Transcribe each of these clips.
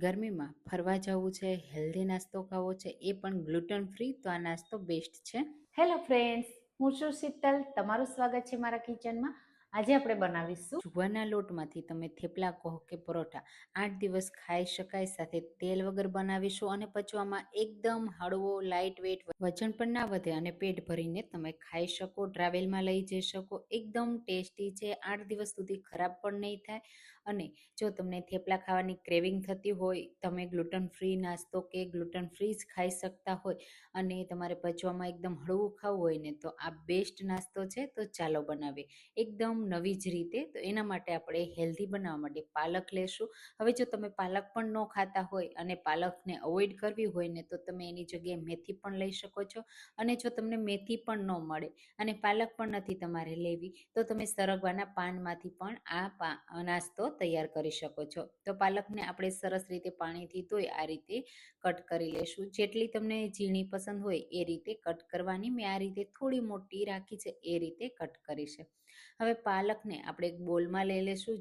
ગરમીમાં ફરવા જવું છે, હેલ્ધી નાસ્તો ખાવો છે, એ પણ ગ્લુટન ફ્રી, તો આ નાસ્તો બેસ્ટ છે. હેલો ફ્રેન્ડ્સ, હું છું શીતલ. તમારું સ્વાગત છે મારા કિચનમાં. આજે આપણે બનાવીશું જુવારના લોટમાંથી તમે થેપલા કહો કે પરોઠા 8 દિવસ ખાઈ શકાય, સાથે તેલ વગર બનાવીશું અને પચવામાં એકદમ હળવો, લાઇટ વેટ, વજન પણ ના વધે અને પેટ ભરીને તમે ખાઈ શકો, ટ્રાવેલમાં લઈ જઈ શકો. એકદમ ટેસ્ટી છે, 8 દિવસ સુધી ખરાબ પણ નહીં થાય. અને જો તમને થેપલા ખાવાની ક્રેવિંગ થતી હોય, તમે ગ્લુટન ફ્રી નાસ્તો કે ગ્લુટન ફ્રી જ ખાઈ શકતા હોય અને તમારે પચવામાં એકદમ હળવું ખાવું હોય ને, તો આ બેસ્ટ નાસ્તો છે. તો ચાલો બનાવીએ એકદમ નવી જ રીતે. તો એના માટે આપણે હેલ્ધી બનાવવા માટે પાલક લેશું. હવે જો તમે પાલક પણ ન ખાતા હોય અને પાલકને અવોઇડ કરવી હોય ને, તો તમે એની જગ્યાએ મેથી પણ લઈ શકો છો. અને જો તમને મેથી પણ ન મળે અને પાલક પણ નથી તમારે લેવી, તો તમે સરગવાના પાનમાંથી પણ આ નાસ્તો તૈયાર કરી શકો છો. તો પાલકને આપણે સરસ રીતે પાણીથી ધોઈ આ રીતે કટ કરી લેશું. જેટલી તમને ઝીણી પસંદ હોય એ રીતે કટ કરવાની. મેં આ રીતે થોડી મોટી રાખી છે, એ રીતે કટ કરી છે. હવે પાલકને આપણે એક બોલમાં લઈ લેશું.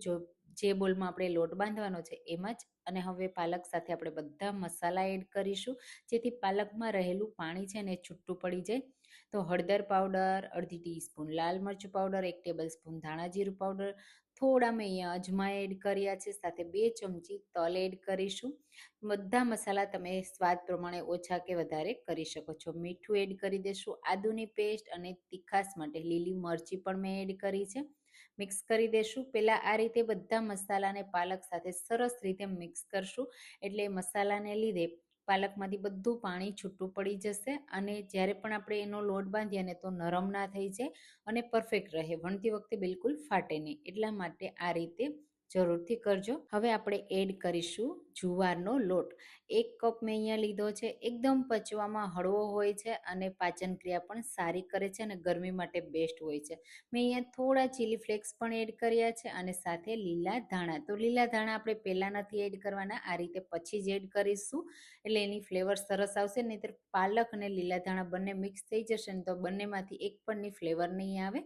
જે બોલમાં આપણે લોટ બાંધવાનો છે એમાં જ. અને હવે પાલક સાથે આપણે બધા મસાલા એડ કરીશું, જેથી પાલકમાં રહેલું પાણી છે ને છૂટું પડી જાય. તો હળદર પાવડર, અડધી ટીસ્પૂન લાલ મરચું પાવડર, 1 ટેબલ સ્પૂન ધાણા જીરું પાવડર, થોડા મેં અહીંયા અજમા એડ કર્યા છે, સાથે 2 ચમચી તલ એડ કરીશું. બધા મસાલા તમે સ્વાદ પ્રમાણે ઓછા કે વધારે કરી શકો છો. મીઠું એડ કરી દેશું. આદુની પેસ્ટ અને તીખાસ માટે લીલી મરચી પણ મેં એડ કરી છે. મિક્સ કરી દેશું. પહેલાં આ રીતે બધા મસાલાને પાલક સાથે સરસ રીતે મિક્સ કરશું, એટલે મસાલાને લીધે પાલકમાંથી બધું પાણી છૂટું પડી જશે અને જ્યારે પણ આપણે એનો લોટ બાંધીએ ને, તો નરમ ના થઈ જાય અને પરફેક્ટ રહે. વણતી વખતે બિલકુલ ફાટે નહીં. એટલા માટે આ રીતે જરૂરથી કરજો. હવે આપણે એડ કરીશું જુવારનો લોટ. 1 કપ મેં અહીંયા લીધો છે. એકદમ પચવામાં હળવો હોય છે અને પાચન ક્રિયા પણ સારી કરે છે અને ગરમી માટે બેસ્ટ હોય છે. મેં અહીંયા થોડા ચીલી ફ્લેક્સ પણ એડ કર્યા છે અને સાથે લીલા ધાણા. તો લીલા ધાણા આપણે પહેલાં નથી એડ કરવાના, આ રીતે પછી જ એડ કરીશું, એટલે એની ફ્લેવર સરસ આવશે. નહીંતર પાલક અને લીલા ધાણા બંને મિક્સ થઈ જશે ને, તો બંનેમાંથી એક પણની ફ્લેવર નહીં આવે.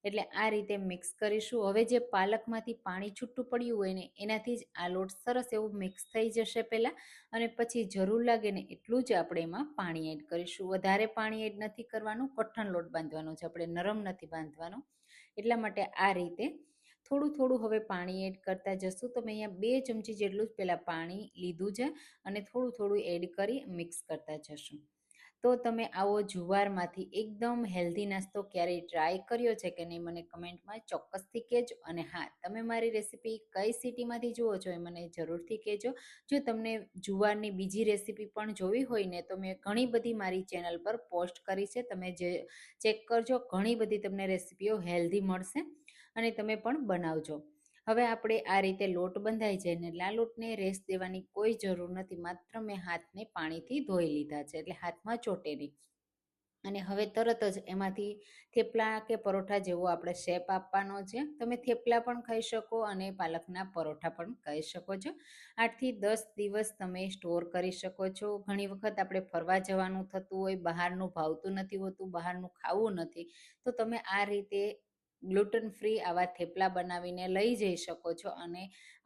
એટલે આ રીતે મિક્સ કરીશું. હવે જે પાલકમાંથી પાણી છૂટું પડ્યું હોય ને, એનાથી જ આ લોટ સરસ એવું મિક્સ થઈ જશે પહેલાં, અને પછી જરૂર લાગે ને એટલું જ આપણે એમાં પાણી એડ કરીશું. વધારે પાણી એડ નથી કરવાનું. કઠણ લોટ બાંધવાનો છે આપણે, નરમ નથી બાંધવાનો. એટલા માટે આ રીતે થોડું થોડું હવે પાણી એડ કરતા જશું. તો મેં અહીંયા 2 ચમચી જેટલું જ પહેલાં પાણી લીધું છે અને થોડું થોડું એડ કરી મિક્સ કરતા જશું. તો તમે આવો જુવારમાંથી એકદમ હેલ્ધી નાસ્તો ક્યારેય ટ્રાય કર્યો છે કે નહીં, મને કમેન્ટમાં ચોક્કસથી કહેજો. અને હા, તમે મારી રેસીપી કઈ સિટીમાંથી જુઓ છો એ મને જરૂરથી કહેજો. જો તમને જુવારની બીજી રેસીપી પણ જોવી હોય ને, તો મેં ઘણી બધી મારી ચેનલ પર પોસ્ટ કરી છે. તમે જે ચેક કરજો, ઘણી બધી તમને રેસીપીઓ હેલ્ધી મળશે અને તમે પણ બનાવજો. હવે આપણે આ રીતે લોટ બંધાઈ જાય ને, એટલે આ લોટને રેસ્ટ દેવાની કોઈ જરૂર નથી. માત્ર મેં હાથને પાણીથી ધોઈ લીધા છે, એટલે હાથમાં ચોટે નહીં. અને હવે તરત જ એમાંથી થેપલા કે પરોઠા જેવો આપણે શેપ આપવાનો છે. તમે થેપલા પણ ખાઈ શકો અને પાલકના પરોઠા પણ ખાઈ શકો છો. 8 થી 10 દિવસ તમે સ્ટોર કરી શકો છો. ઘણી વખત આપણે ફરવા જવાનું થતું હોય, બહારનું ભાવતું નથી હોતું, બહારનું ખાવું નથી, તો તમે આ રીતે ગ્લુટન ફ્રી આવા થેપલા બનાવીને લઈ જઈ શકો છો અને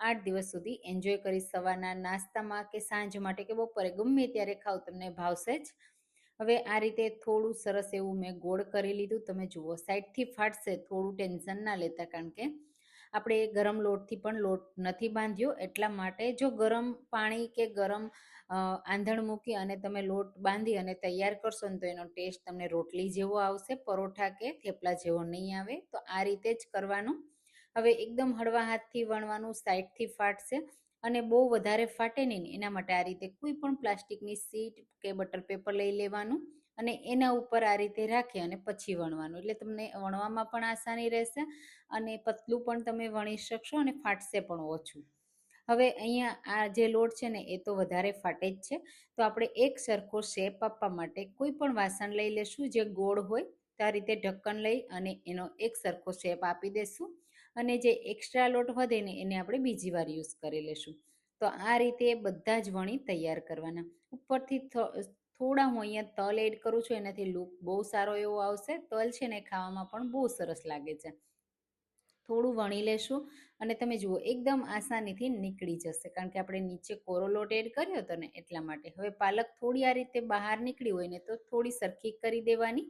8 દિવસ સુધી એન્જોય કરી. સવારના નાસ્તામાં કે સાંજ માટે કે બપોરે ગમે ત્યારે ખાવ, તમને ભાવશે જ. હવે આ રીતે થોડું સરસ એવું મેં ગોળ કરી લીધું. તમે જુઓ, સાઈડથી ફાટશે, થોડું ટેન્શન ના લેતા, કારણ કે આપણે ગરમ લોટથી પણ લોટ નથી બાંધ્યો. એટલા માટે જો ગરમ પાણી કે ગરમ આંધણ મૂકી અને તમે લોટ બાંધી અને તૈયાર કરશો ને, તો એનો ટેસ્ટ તમને રોટલી જેવો આવશે, પરોઠા કે થેપલા જેવો નહીં આવે. તો આ રીતે જ કરવાનું. હવે એકદમ હળવા હાથથી વણવાનું, સાઈડથી ફાટશે અને બહુ વધારે ફાટે નહીં, એના માટે આ રીતે કોઈ પણ પ્લાસ્ટિકની શીટ કે બટર પેપર લઈ લેવાનું અને એના ઉપર આ રીતે રાખી અને પછી વણવાનું, એટલે તમને વણવામાં પણ આસાની રહેશે અને પતલું પણ તમે વણી શકશો અને ફાટશે પણ ઓછું. હવે અહીંયા આ જે લોટ છે ને, એ તો વધારે ફાટે જ છે. તો આપણે એક સરખો શેપ આપવા માટે કોઈ પણ વાસણ લઈ લેશું જે ગોળ હોય. તો આ રીતે ઢક્કન લઈ અને એનો એક સરખો શેપ આપી દેશું અને જે એક્સ્ટ્રા લોટ વધે ને, એને આપણે બીજી વાર યુઝ કરી લેશું. તો આ રીતે બધા જ વણી તૈયાર કરવાના. ઉપરથી થોડા હું અહીંયા તલ એડ કરું છું, એનાથી લુક બહુ સારો એવો આવશે. તલ છે ને ખાવામાં પણ બહુ સરસ લાગે છે. થોડું વણી લેશું અને તમે જુઓ એકદમ આસાનીથી નીકળી જશે, કારણ કે આપણે નીચે કોરો લોટ એડ કર્યો હતો ને એટલા માટે. હવે પાલક થોડી આ રીતે બહાર નીકળી હોય ને તો થોડી સરખી કરી દેવાની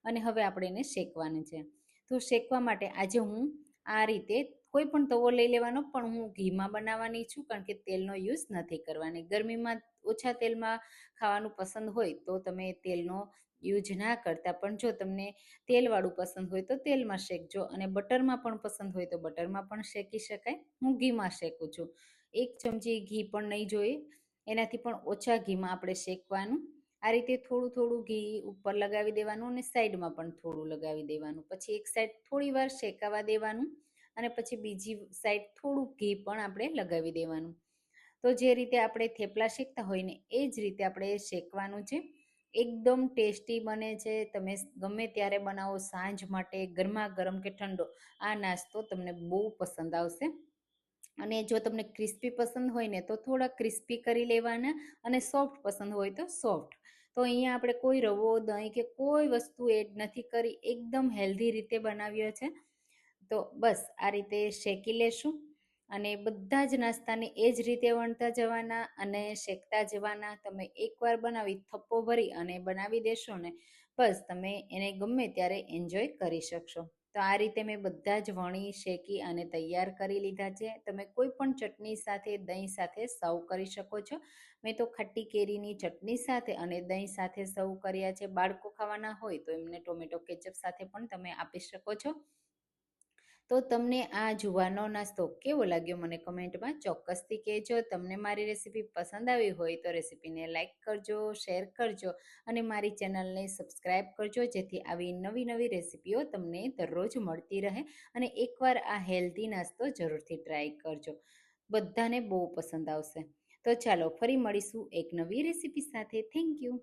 અને હવે આપણે એને શેકવાનું છે. તો શેકવા માટે આજે હું આ રીતે કોઈ પણ તવો લઈ લેવાનો, પણ હું ઘીમાં બનાવવાની છું, કારણ કે તેલનો યુઝ નથી કરવાની. ગરમીમાં ઓછા તેલમાં ખાવાનું પસંદ હોય તો તમે તેલનો યુઝ ના કરતા, પણ જો તમને તેલવાળું પસંદ હોય તો તેલમાં શેકજો અને બટરમાં પણ પસંદ હોય તો બટરમાં પણ શેકી શકાય. હું ઘીમાં શેકું છું. 1 ચમચી ઘી પણ નહીં જોઈએ, એનાથી પણ ઓછા ઘીમાં આપણે શેકવાનું. આ રીતે થોડું થોડું ઘી ઉપર લગાવી દેવાનું અને સાઈડમાં પણ થોડું લગાવી દેવાનું. પછી એક સાઈડ થોડી વાર શેકાવા દેવાનું અને પછી બીજી સાઈડ થોડું ઘી પણ આપણે લગાવી દેવાનું. તો જે રીતે આપણે થેપલા શેકતા હોય ને એ જ રીતે આપણે શેકવાનું છે. એકદમ ટેસ્ટી બને છે. તમે ગમે ત્યારે બનાવો, સાંજ માટે ગરમા ગરમ કે ઠંડો, આ નાસ્તો તમને બહુ પસંદ આવશે. અને જો તમને ક્રિસ્પી પસંદ હોય ને તો થોડા ક્રિસ્પી કરી લેવાના અને સોફ્ટ પસંદ હોય તો સોફ્ટ. તો અહીંયા આપણે કોઈ રવો, દહીં કે કોઈ વસ્તુ એડ નથી કરી, એકદમ હેલ્ધી રીતે બનાવ્યો છે. તો બસ આ રીતે શેકી લેશું અને બધા જ નાસ્તાને એ જ રીતે વણતા જવાના અને શેકતા જવાના. તમે એકવાર બનાવી થપ્પો ભરી અને બનાવી દેશો ને બસ તમે એને ગમે ત્યારે એન્જોય કરી શકશો. તો આ રીતે મેં બધા જ વણી, શેકી અને તૈયાર કરી લીધા છે. તમે કોઈ પણ ચટણી સાથે, દહીં સાથે સર્વ કરી શકો છો. મેં તો ખટ્ટી કેરીની ચટણી સાથે અને દહીં સાથે સર્વ કર્યા છે. બાળકો ખાવાના હોય તો એમને ટોમેટો કેચઅપ સાથે પણ તમે આપી શકો છો. તો તમને આ જુવારનો નાસ્તો કેવો લાગ્યો મને કમેન્ટમાં ચોક્કસથી કહેજો. તમને મારી રેસીપી પસંદ આવી હોય તો રેસીપીને લાઇક કરજો, શેર કરજો અને મારી ચેનલને સબસ્ક્રાઈબ કરજો, જેથી આવી નવી નવી રેસીપીઓ તમને દરરોજ મળતી રહે. અને એકવાર આ હેલ્ધી નાસ્તો જરૂરથી ટ્રાય કરજો, બધાને બહુ પસંદ આવશે. તો ચાલો ફરી મળીશું એક નવી રેસીપી સાથે. Thank you.